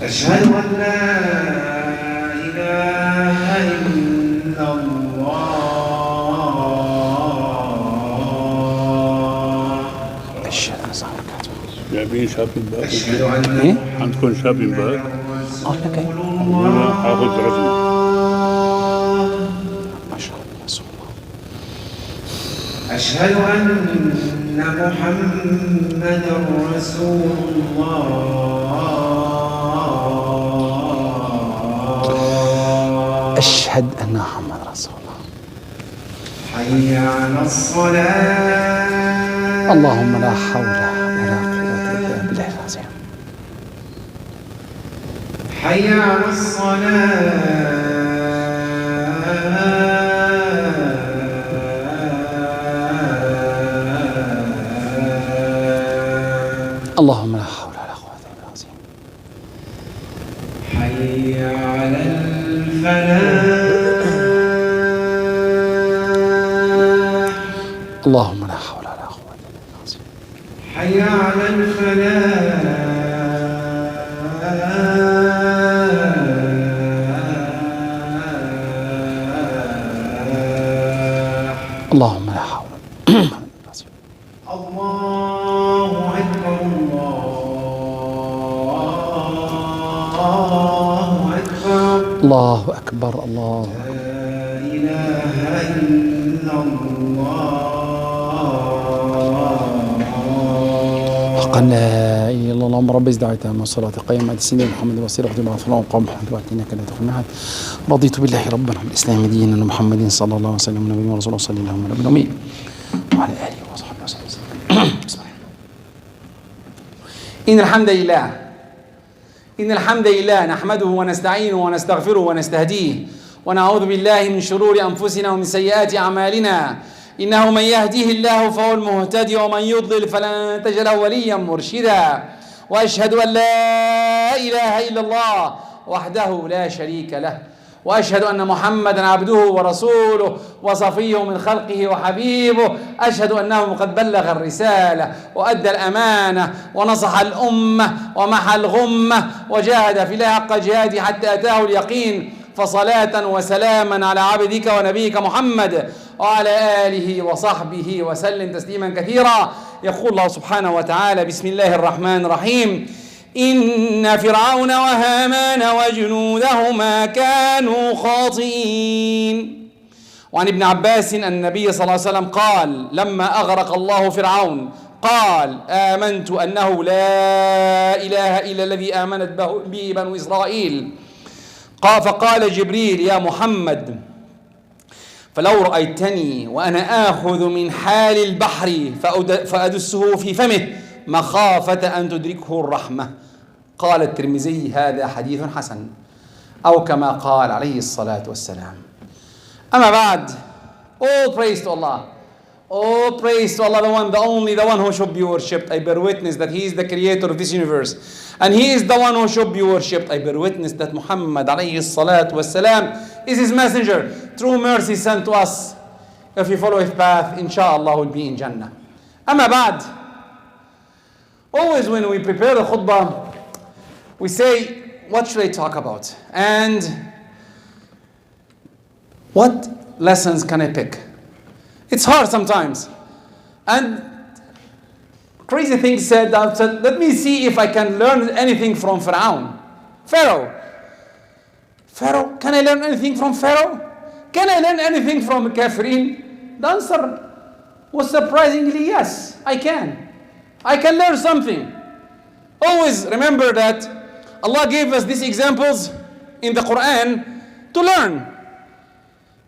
أشهد أن لا إله إلا الله. جايبين شابين باك. أشهد أن عندكم شابين باك؟ رسول آخذ رزمة. ما شاء الله رسول الله. أشهد أن محمدا رسول الله. أشهد أن محمد رسول الله. حي على الصلاة. اللهم لا حول ولا قوة إلا بالله العظيم. حي على الصلاة. اللهم لا حول ولا قوة إلا بالله العظيم. حي على الفلاح. اللهم لا حول ولا قوة إلا بالله العظيم. حي على الفلاح. اللهم لا حول ولا قوة إلا بالله العظيم. الله أكبر الله أكبر. الله أكبر. الله لا إله إلا الله. حقا لا إله إلا الله. اللهم رب ازدعوا تامة الصلاة قيما سيدنا محمد وسيلة وغفر لهم قوم محمد وأتيناك لا تدخل معهد. رضيت بالله ربنا والإسلام دينا ومحمد صلى الله عليه وسلم نبي ورسول صلى الله عليه وسلم وعلى آله وصحبه وسلم. بسم الله. إن الحمد لله نحمده ونستعينه ونستغفره ونستهديه ونعوذ بالله من شرور أنفسنا ومن سيئات أعمالنا. إنه من يهديه الله فهو المهتدي ومن يضلل فلن تجد له وليا مرشدا. وأشهد أن لا إله إلا الله وحده لا شريك له. وأشهد أن محمدا عبده ورسوله وصفيه من خلقه وحبيبه. أشهد أنه قد بلغ الرسالة وأدى الأمانة ونصح الأمة ومحى الغمة وجاهد في الله حق جهاده حتى أتاه اليقين. فصلاة وسلاما على عبدك ونبيك محمد وعلى آله وصحبه وسلم تسليما كثيرا. يقول الله سبحانه وتعالى: بسم الله الرحمن الرحيم. إن فرعون وهامان وجنودهما كانوا خاطئين. وعن ابن عباس أن النبي صلى الله عليه وسلم قال لما أغرق الله فرعون قال: آمنت أنه لا إله إلا الذي آمنت به بنو إسرائيل. فقال جبريل: يا محمد، فلو رأيتني وأنا آخذ من حال البحر فأدسه في فمه مخافة أن تدركه الرحمة. قال الترمذي: هذا حديث حسن، أو كما قال عليه الصلاة والسلام. أما بعد، all praise to Allah. All praise to Allah, the one, the only, the one who should be worshipped. I bear witness that He is the creator of this universe. And He is the one who should be worshipped. I bear witness that Muhammad alayhi salatu wasalam is His messenger. True mercy sent to us. If you follow His path, inshallah will be in Jannah. Amma ba'd. Always when we prepare the khutbah, we say, what should I talk about? And what lessons can I pick? It's hard sometimes. And crazy things said, I said, let me see if I can learn anything from Firaun. Pharaoh, can I learn anything from Pharaoh? Can I learn anything from Kafirin? The answer was surprisingly yes, I can. I can learn something. Always remember that Allah gave us these examples in the Quran to learn.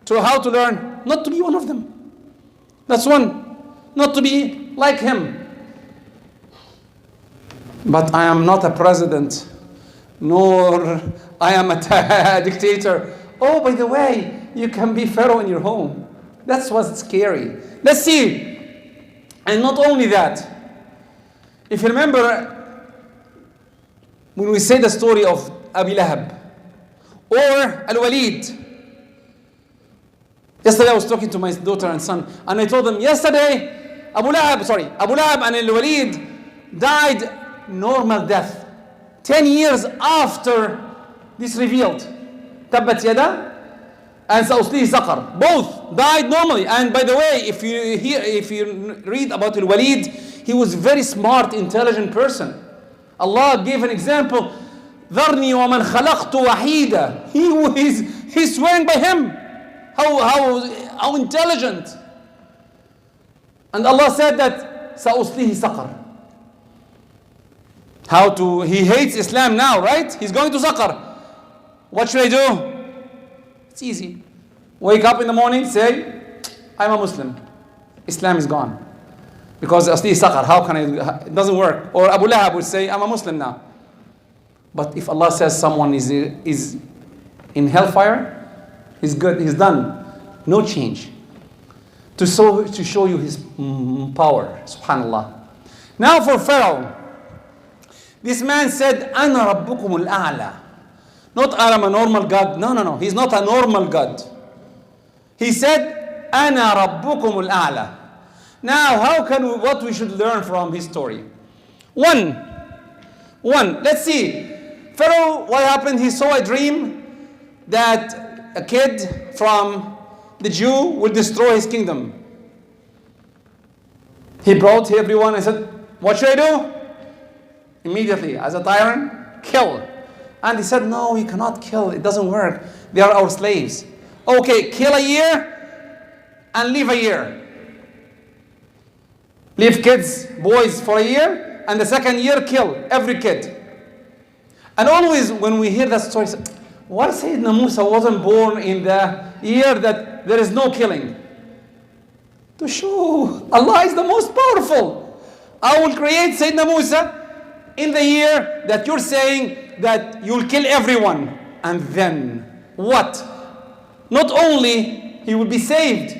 To how to learn? Not to be one of them. That's one. Not to be like him. But I am not a president, nor I am a dictator. Oh, by the way, you can be Pharaoh in your home. That's what's scary. Let's see. And not only that, if you remember, when we say the story of Abi Lahab or Al-Walid, yesterday I was talking to my daughter and son, and I told them yesterday, Abu Lahab and Al-Walid died normal death, 10 years after this revealed. تبت يدا and سأصليه سقر. Both died normally. And by the way, if you read about Al-Walid, he was a very smart, intelligent person. Allah gave an example. ذرني ومن خلقت وحيدا. He's swearing by him. How intelligent. And Allah said that سأصليه سقر. He hates Islam now, right? He's going to Saqar. What should I do? It's easy. Wake up in the morning, say, I'm a Muslim. Islam is gone. Because asli Saqar, how can I do it? It doesn't work. Or Abu Lahab would say, I'm a Muslim now. But if Allah says someone is in hellfire, he's good, he's done. No change. To show you his power, subhanallah. Now for Pharaoh. This man said, أنا ربكم الأعلى. Not I'm a normal God. No. He's not a normal God. He said, أنا ربكم الأعلى. Now, what we should learn from his story? One. Let's see. Pharaoh, what happened? He saw a dream that a kid from the Jew will destroy his kingdom. He brought everyone and said, what should I do? Immediately, as a tyrant, kill. And he said, no, you cannot kill. It doesn't work. They are our slaves. Okay, kill a year and live a year. Leave kids, boys for a year, and the second year kill every kid. And always when we hear that story, why Sayyidina Musa wasn't born in the year that there is no killing? To show Allah is the most powerful. I will create Sayyidina Musa in the year that you're saying that you'll kill everyone. And then what? Not only he will be saved,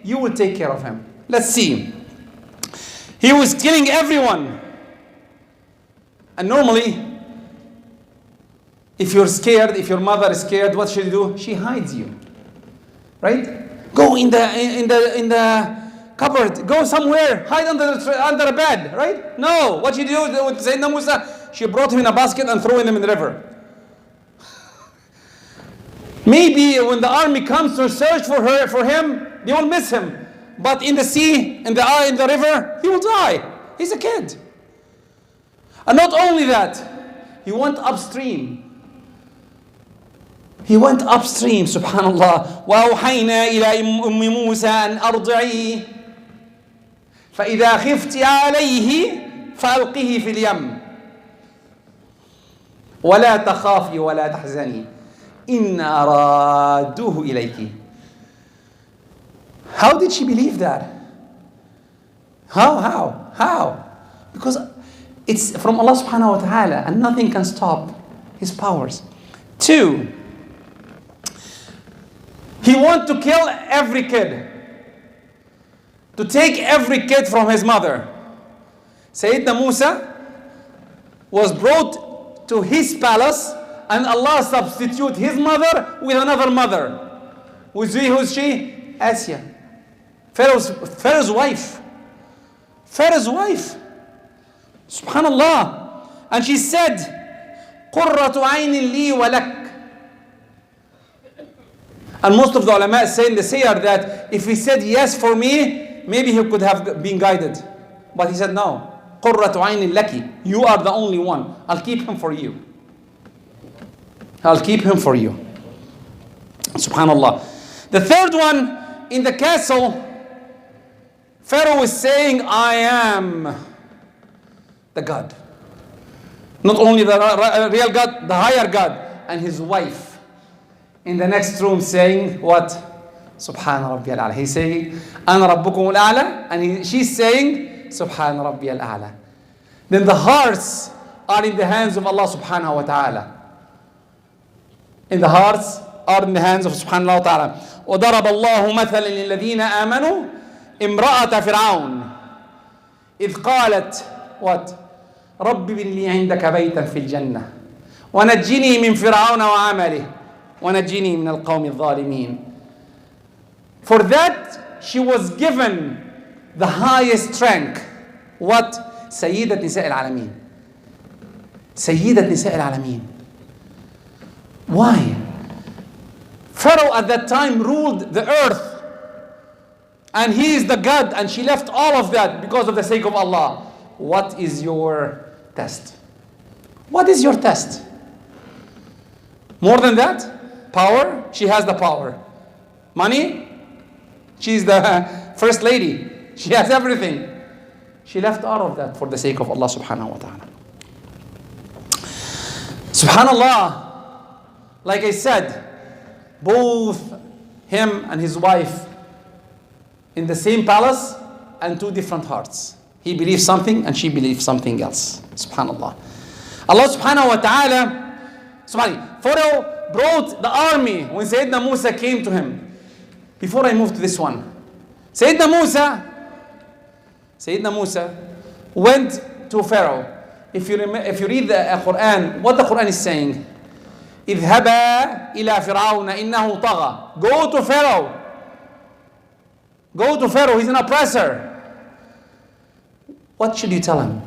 you will take care of him. Let's see. He was killing everyone. And normally, if you're scared, if your mother is scared, what should you do? She hides you. Right? Go in the cupboard. Go somewhere. Hide under a bed. Right? No. What you do with Sayyidina Musa? She brought him in a basket and threw him in the river. Maybe when the army comes to search for him, they will miss him. But in the sea, in the river, he will die. He's a kid. And not only that, he went upstream. Subhanallah. وَأَوْحَيْنَا إِلَىٰ أُمِّ مُوسَىٰ أَنْ أَرْضِعِيهِ فَإِذَا خِفْتِ عَلَيْهِ فَأَلْقِهِ فِي الْيَمِّ وَلَا تَخَافِي وَلَا تَحْزَنِي إِنَّا رَادُوهُ إِلَيْكِ. How did she believe that? How? Because it's from Allah subhanahu wa ta'ala and nothing can stop his powers. 2, he wanted to kill every kid. To take every kid from his mother. Sayyidina Musa was brought to his palace and Allah substitute his mother with another mother. Who's she? Asya. Pharaoh's wife. Subhanallah. And she said, قُرَّةُ عَيْنٍ لِي وَلَكَ. And most of the ulama say in the Siyar that if he said yes for me, maybe he could have been guided. But he said no. قُرَّةُ عَيْنٍ لَكِ. You are the only one. I'll keep him for you. Subhanallah. The third one, in the castle, Pharaoh is saying, I am the God. Not only the real God, the higher God. And his wife in the next room saying what? Subhan Rabbi al-A'la. He's saying, Ana Rabbukum al-A'la. And she's saying, Subhan Rabbi al-A'la. Then the hearts are in the hands of Allah subhanahu wa ta'ala. In the hearts are in the hands of subhanahu wa ta'ala. وضرب الله مثلا للذين آمنوا امرأة فرعون إذ قالت what? رب ابن لي عندك بيتا في الجنة ونجني من فرعون وعمله ونجني من القوم الظالمين. For that she was given the highest rank. What? سيدة نساء العالمين. سيدة نساء العالمين. Why? Pharaoh at that time ruled the earth. And he is the God, and she left all of that because of the sake of Allah. What is your test? What is your test? More than that? Power? She has the power. Money? She's the first lady. She has everything. She left all of that for the sake of Allah subhanahu wa ta'ala. Subhanallah, like I said, both him and his wife in the same palace and two different hearts. He believes something and she believes something else. Subhanallah. Allah subhanahu wa ta'ala, Pharaoh brought the army when Sayyidina Musa came to him. Before I move to this one, Sayyidina Musa went to Pharaoh. If you read the Quran, what the Quran is saying, اذهبا إلى فرعون إنه طغى. Go to Pharaoh. Go to Pharaoh, he's an oppressor. What should you tell him?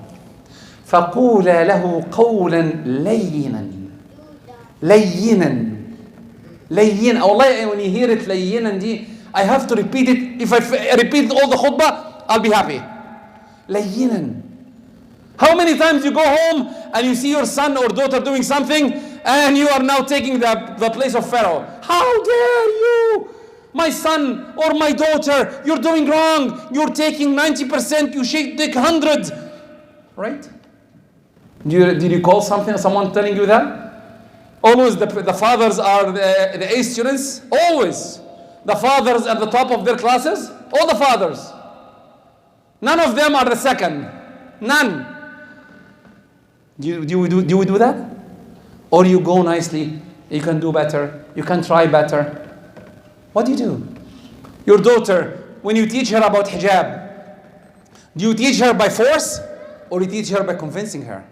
فقولا له قولا لينا. لينا. لين. Allah, when you hear it لينا, I have to repeat it. If I repeat all the khutbah, I'll be happy. لينا. How many times you go home and you see your son or daughter doing something and you are now taking the place of Pharaoh? How dare you! My son or my daughter, you're doing wrong. You're taking 90%, you should take 100. Right? Did you call someone telling you that? Always the fathers are the A students. Always. The fathers at the top of their classes. All the fathers. None of them are the second. None. Do we do that? Or you go nicely, you can do better, you can try better. What do you do? Your daughter, when you teach her about hijab, do you teach her by force or you teach her by convincing her?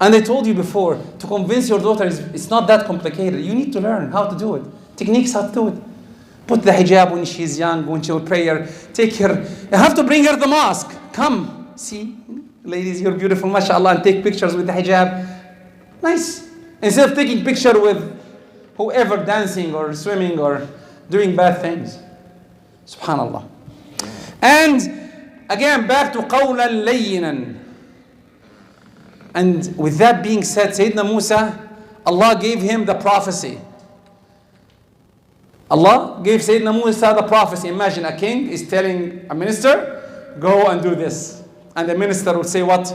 And I told you before, to convince your daughter, it's not that complicated. You need to learn how to do it. Techniques how to do it. Put the hijab when she's young, when she will prayer. Take her. You have to bring her to the mosque. Come, see, ladies, you're beautiful, mashallah, and take pictures with the hijab. Nice. Instead of taking picture with whoever dancing or swimming or doing bad things. Subhanallah. And again, back to قولا لينا. And with that being said, Sayyidina Musa, Allah gave him the prophecy. Allah gave Sayyidina Musa the prophecy. Imagine a king is telling a minister, go and do this. And the minister will say what?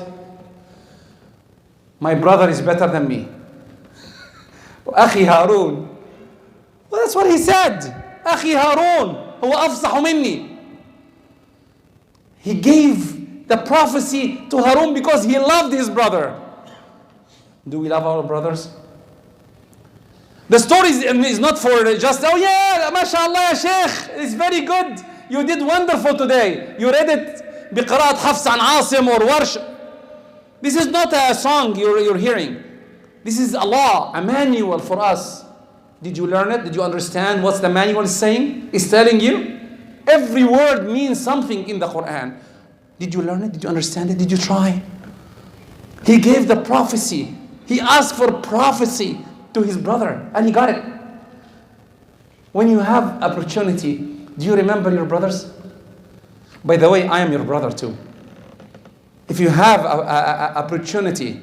My brother is better than me. أخي هارون. Well, that's what he said. أخي هارون هو أفصح مني. He gave the prophecy to Harun because he loved his brother. Do we love our brothers? The story is not for just, oh yeah, mashallah, Sheikh, it's very good. You did wonderful today. You read it بقراءة حفص عن عاصم or warsh. This is not a song you're hearing. This is Allah, a manual for us. Did you learn it? Did you understand what the manual is saying? It's telling you. Every word means something in the Quran. Did you learn it? Did you understand it? Did you try? He gave the prophecy. He asked for prophecy to his brother and he got it. When you have opportunity, do you remember your brothers? By the way, I am your brother too. If you have an opportunity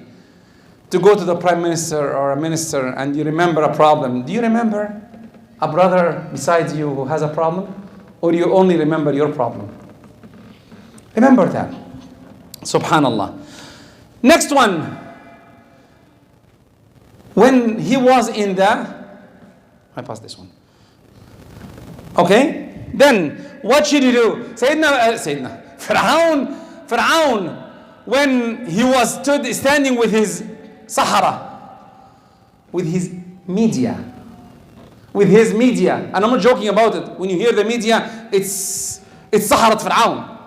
to go to the prime minister or a minister and you remember a problem, do you remember a brother besides you who has a problem? Or you only remember your problem? Remember that. Subhanallah. Next one. When he was in the... I passed this one. Okay? Then, what should he do? Firaun, when he was standing with his Sahara, with his media. And I'm not joking about it. When you hear the media, it's Saharat Firaun.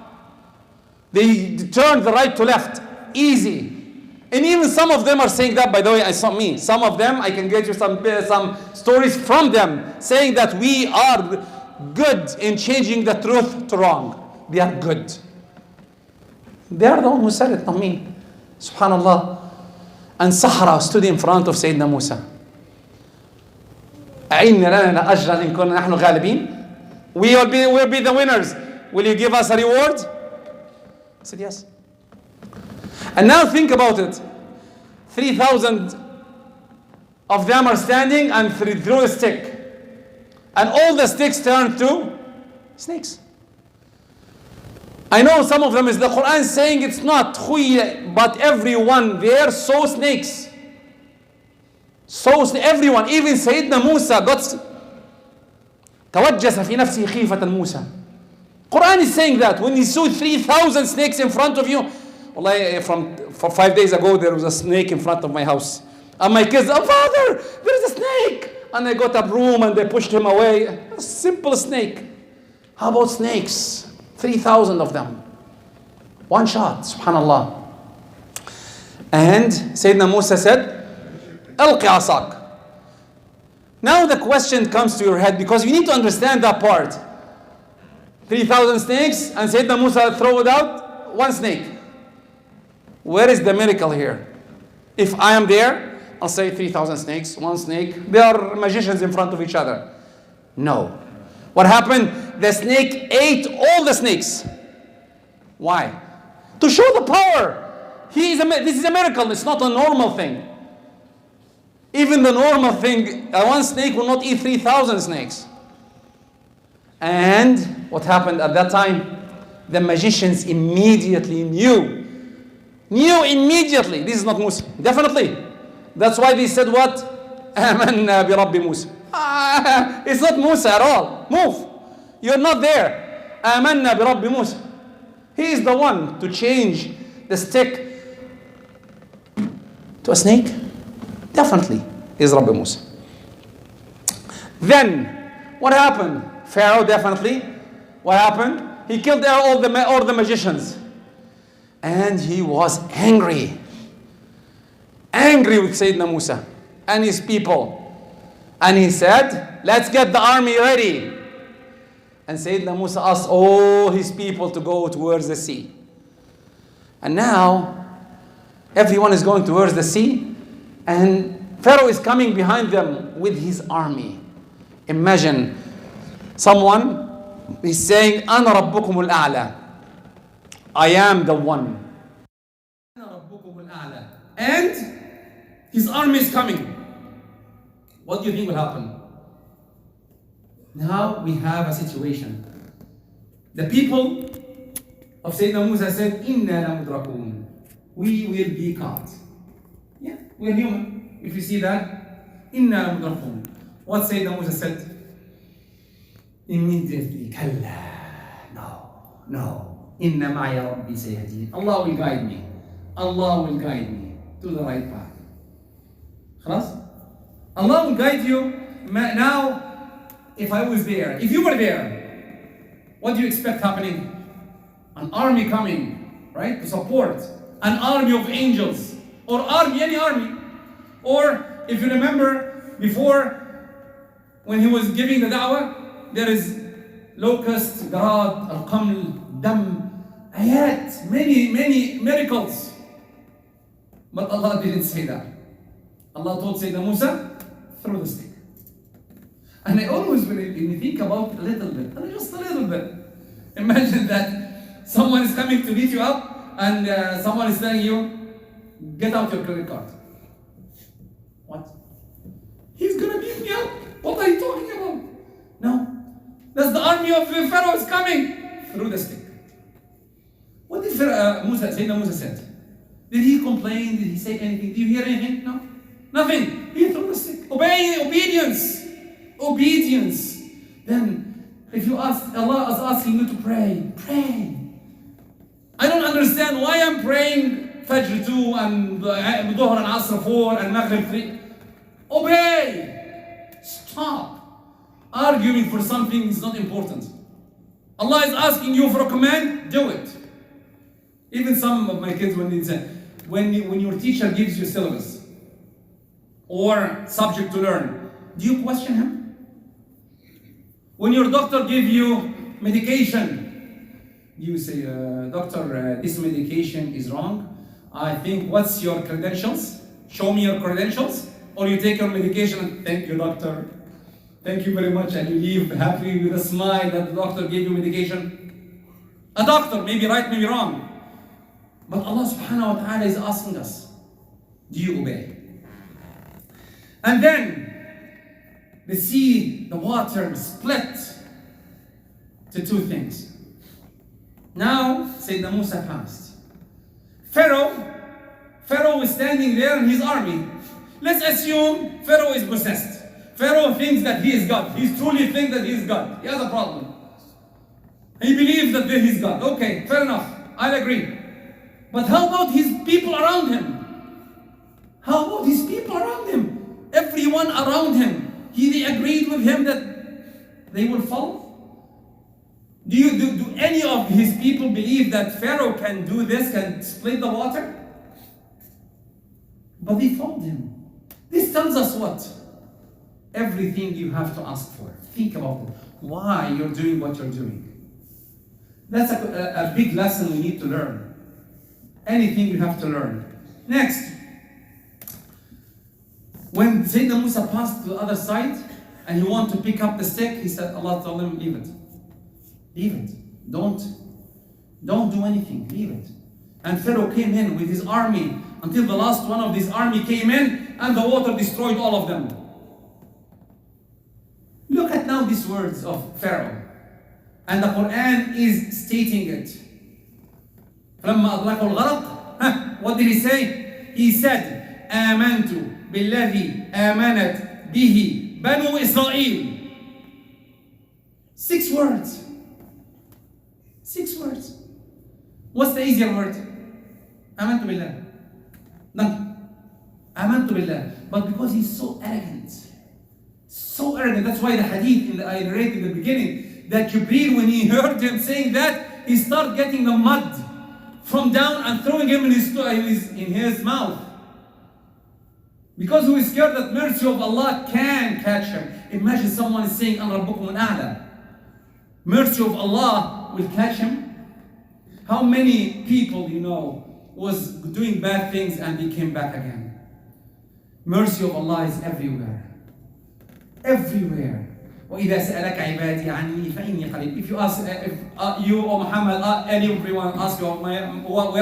They turn the right to left. Easy. And even some of them are saying that, by the way, some of them, I can get you some stories from them, saying that we are good in changing the truth to wrong. They are good. They are the one who said it, not me. Subhanallah. And Sahara stood in front of Sayyidina Musa. أعنا لنا أجرا إن كنا نحن غالبين. We'll be the winners. Will you give us a reward? I said yes. And now think about it. 3,000 of them are standing and threw a stick. And all the sticks turned to snakes. I know some of them is the Quran saying it's not خوي, but everyone there saw snakes. So everyone, even Sayyidina Musa got توجس في نفسه خيفة موسى. Quran is saying that when you saw 3,000 snakes in front of you. For 5 days ago there was a snake in front of my house. And my kids, oh father, there is a snake. And I got a broom and they pushed him away. A simple snake. How about snakes? 3,000 of them. One shot, subhanallah. And Sayyidina Musa said, ألقي عصاك. Now the question comes to your head because you need to understand that part. 3,000 snakes and Sayyidina Musa throw it out, one snake. Where is the miracle here? If I am there, I'll say 3,000 snakes, one snake. They are magicians in front of each other. No. What happened? The snake ate all the snakes. Why? To show the power. This is a miracle. It's not a normal thing. Even the normal thing, one snake will not eat 3,000 snakes. And what happened at that time? The magicians immediately knew immediately. This is not Musa. Definitely. That's why they said what? آمنا برب موسى. It's not Musa at all. Move. You're not there. آمنا برب موسى. He is the one to change the stick to a snake. Definitely is Rabbi Musa. Then what happened? Pharaoh definitely. What happened? He killed all the magicians. And he was angry with Sayyidina Musa and his people. And he said, let's get the army ready. And Sayyidina Musa asked all his people to go towards the sea. And now, everyone is going towards the sea. And Pharaoh is coming behind them with his army. Imagine someone is saying, أنا ربكم الأعلى. I am the one. And his army is coming. What do you think will happen? Now we have a situation. The people of Sayyidina Musa said, إِنَّا لَمُدْرَكُونَ. We will be caught. Yeah, we're human. If you see that, إِنَّا لَمُدْرَكُونَ. What Sayyidina Musa said? Immediately, كَلَّا. No. Inna ma'ya rabbi sayyidin. Allah will guide me. Allah will guide me to the right path. خلاص? Allah will guide you. Now, if I was there, if you were there, what do you expect happening? An army coming, right? To support. An army of angels. Or army, any army. Or, if you remember, before, when he was giving the da'wah, there is locust, garad, al-qaml, dam, ayat, many miracles. But Allah didn't say that. Allah told Sayyidina Musa, throw the stick. And I always, when you think about a little bit, just a little bit, imagine that someone is coming to beat you up and someone is telling you, get out your credit card. What? He's gonna beat me up. What are you talking about? No. That's the army of Pharaoh is coming. Through the stick. What did Sayyidina Musa said? Did he complain? Did he say anything? Did you hear anything? No. Nothing. He threw the stick. Obedience. Obedience. Then, if you ask, Allah is asking you to pray. Pray. I don't understand why I'm praying Fajr 2 and Dhuhr and Asr 4 and Maghrib 3. Obey. Stop. Arguing for something is not important. Allah is asking you for a command, do it. Even some of my kids, when they say, when your teacher gives you syllabus or subject to learn, do you question him? When your doctor gives you medication, do you say, doctor, this medication is wrong? I think, what's your credentials? show me your credentials, or you take your medication and thank you, doctor. Thank you very much, and you leave happy with a smile that the doctor gave you medication. A doctor, maybe right, maybe wrong. But Allah subhanahu wa ta'ala is asking us, do you obey? And then the sea, the water split to two things. Now, Sayyidina Musa passed. Pharaoh is standing there in his army. Let's assume Pharaoh is possessed. Pharaoh thinks that he is God. He truly thinks that he is God. He has a problem. He believes that he is God. Okay, fair enough. I'll agree. But how about his people around him? How about his people around him? Everyone around him. They agreed with him that they will fall? Do any of his people believe that Pharaoh can do this, can split the water? But they followed him. This tells us what? Everything you have to ask for. Think about it. Why you're doing what you're doing. That's a big lesson we need to learn. Anything you have to learn. Next. When Sayyidina Musa passed to the other side and he wanted to pick up the stick, he said, Allah told him, leave it. Leave it. Don't do anything. Leave it. And Pharaoh came in with his army until the last one of his army came in and the water destroyed all of them. Look at now these words of Pharaoh. And the Quran is stating it. فَلَمَّا أَدْرَكَهُ الْغَرَقُ What did he say? He said, آمَنْتُ بِالَّذِي آمَنَتْ بِهِ بَنُو إِسْرَائِيل. 6 words. 6 words. What's the easier word? آمَنْتُ بِاللَّهِ. No. آمَنْتُ بِاللَّهِ. But because he's so arrogant. So arrogant. That's why the hadith I narrated in the beginning, that Jibreel, when he heard him saying that, he started getting the mud from down and throwing him in his mouth. Because he was scared that mercy of Allah can catch him. Imagine someone is saying, أَنَا رَبُّكُمُ الْأَعْلَى. Mercy of Allah will catch him. How many people was doing bad things and they came back again? Mercy of Allah is everywhere. Everywhere. وَإِذَا سَأَلَكَ عِبَادِي عَنِّي فَإِنِّي قَرِيبٌ. If you ask, if you or Muhammad, everyone ask you, where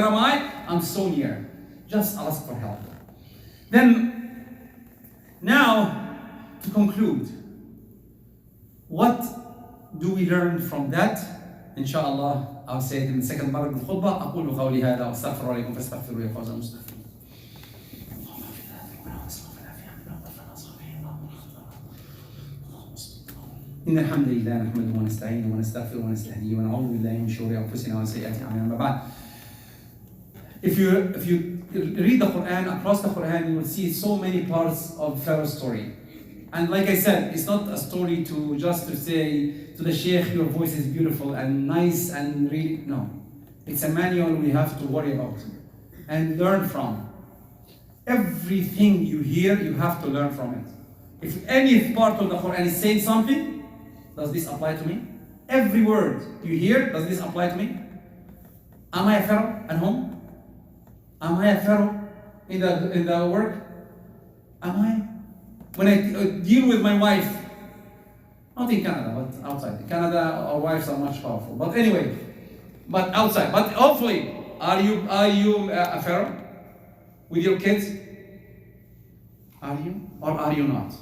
am I? I'm so near. Just ask for help. Then, now, to conclude, what do we learn from that? Inshallah, I'll say it in the second part of the khutbah. أقول قولي هذا وأستغفر لكم فاستغفروا يا فوز المستغفرين. إن الحمد لله نحمده ونستعينه ونستغفره ونستهديه ونعوذ بالله من شرور أنفسنا وسيئات أعمالنا. أما بعد, if you read the Quran, across the Quran, you will see so many parts of Pharaoh's story. And like I said, it's not a story to say to the Sheikh, your voice is beautiful and nice and really, no. It's a manual we have to worry about and learn from. Everything you hear, you have to learn from it. If any part of the Quran is saying something, does this apply to me? Every word you hear, does this apply to me? Am I a Pharaoh at home? Am I a Pharaoh in the work? Am I? When I deal with my wife, not in Canada, but outside. In Canada, our wives are much powerful. But anyway, but outside. But hopefully, are you a Pharaoh with your kids? Are you or are you not?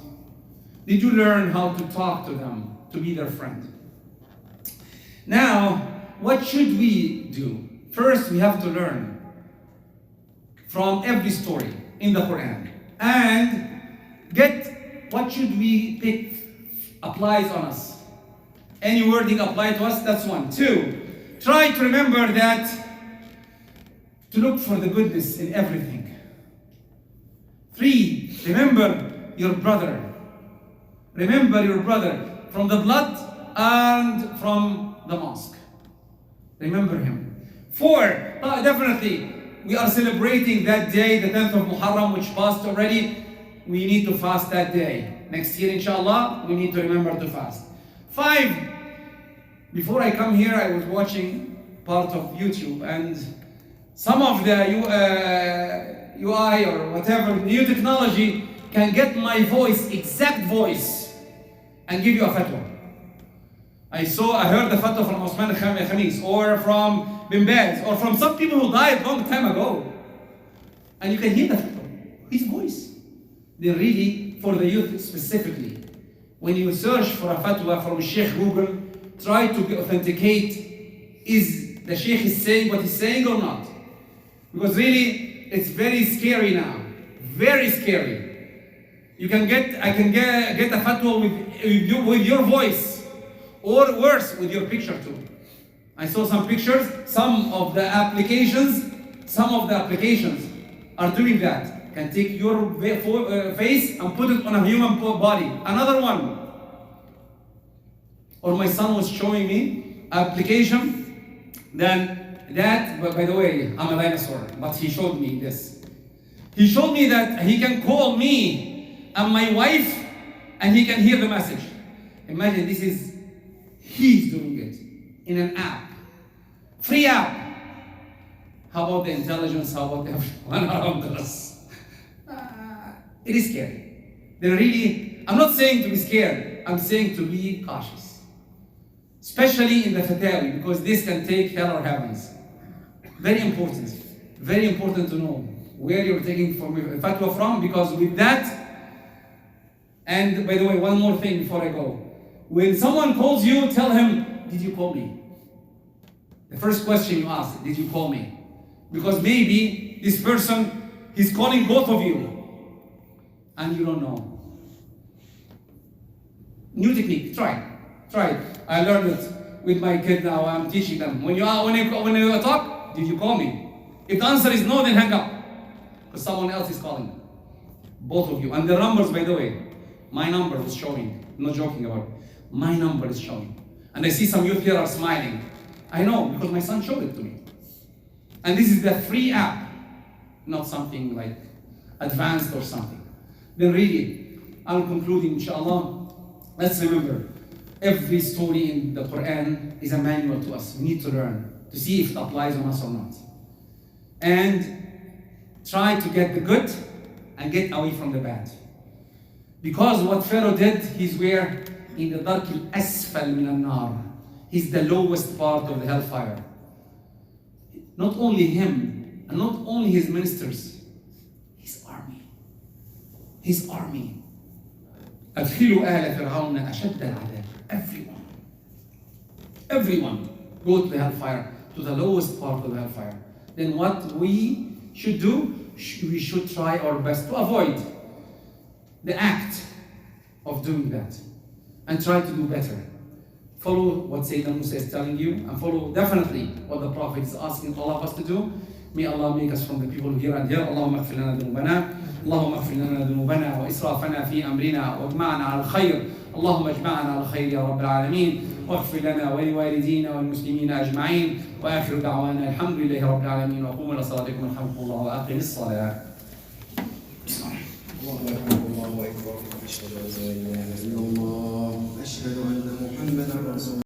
Did you learn how to talk to them, to be their friend? Now, what should we do? First, we have to learn from every story in the Quran and get what should we pick applies on us. Any wording apply to us, that's one. 2, try to remember that to look for the goodness in everything. 3, remember your brother. Remember your brother from the blood and from the mosque. Remember him. 4, definitely, we are celebrating that day, the 10th of Muharram, which passed already. We need to fast that day. Next year, inshallah, we need to remember to fast. 5, before I come here, I was watching part of YouTube, and some of the UI or whatever, new technology can get my voice, exact voice, and give you a fatwa. I heard the fatwa from Osman Khamis, or from Bin Baz, or from some people who died long time ago. And you can hear the fatwa, his voice. Then really, for the youth specifically, when you search for a fatwa from Sheikh Google, try to authenticate, is the Sheikh is saying what he's saying or not? Because really, it's very scary now. Very scary. I can get a fatwa with your voice, or worse, with your picture too. I saw some pictures, some of the applications are doing that. Can take your face and put it on a human body. Another one. Or my son was showing me application, but by the way, I'm a dinosaur, but he showed me this. He showed me that he can call me and my wife, and he can hear the message. Imagine he's doing it in an app, free app. How about the intelligence? How about everyone around us? It is scary. I'm not saying to be scared, I'm saying to be cautious. Especially in the fatawi, because this can take hell or heavens. Very important to know where you're taking fatwa from, because with that. And by the way, one more thing before I go. When someone calls you, tell him, did you call me? The first question you ask, did you call me? Because maybe this person, he's calling both of you, and you don't know. New technique, try it. I learned it with my kid now, I'm teaching them. When you talk, did you call me? If the answer is no, then hang up. Because someone else is calling. Both of you. And the numbers, by the way, my number is showing. I'm not joking about it. My number is showing. And I see some youth here are smiling. I know, because my son showed it to me. And this is the free app, not something like advanced or something. Then really, I'm concluding, inshallah. Let's remember, every story in the Quran is a manual to us. We need to learn to see if it applies on us or not. And try to get the good and get away from the bad. Because what Pharaoh did, he's where? In the dark al-asfal min al-nar. He's the lowest part of the hellfire. Not only him, and not only his ministers, his army. أدخلوا آل فرعون أشد العذاب. Everyone go to the hellfire, to the lowest part of the hellfire. Then what we should do, we should try our best to avoid the act of doing that, and try to do better. Follow what Sayyidina Musa is telling you, and follow definitely what the Prophet is asking all of us to do. May Allah make us from the people here and here. اللهم اغفر لنا ذنوبنا اللهم اغفر لنا ذنوبنا وإسرافنا في أمرنا واجمعنا على الخير. اللهم اجمعنا على الخير يا رب العالمين، واغفر لنا ولوالدينا والمسلمين أجمعين. وآخر دعوانا الحمد لله رب العالمين، وقوموا إلى صلاتكم يرحمكم الله وأقم الصلاة. الله أكبر أشهد أن لا إله إلا الله أشهد أن محمدا رسول الله.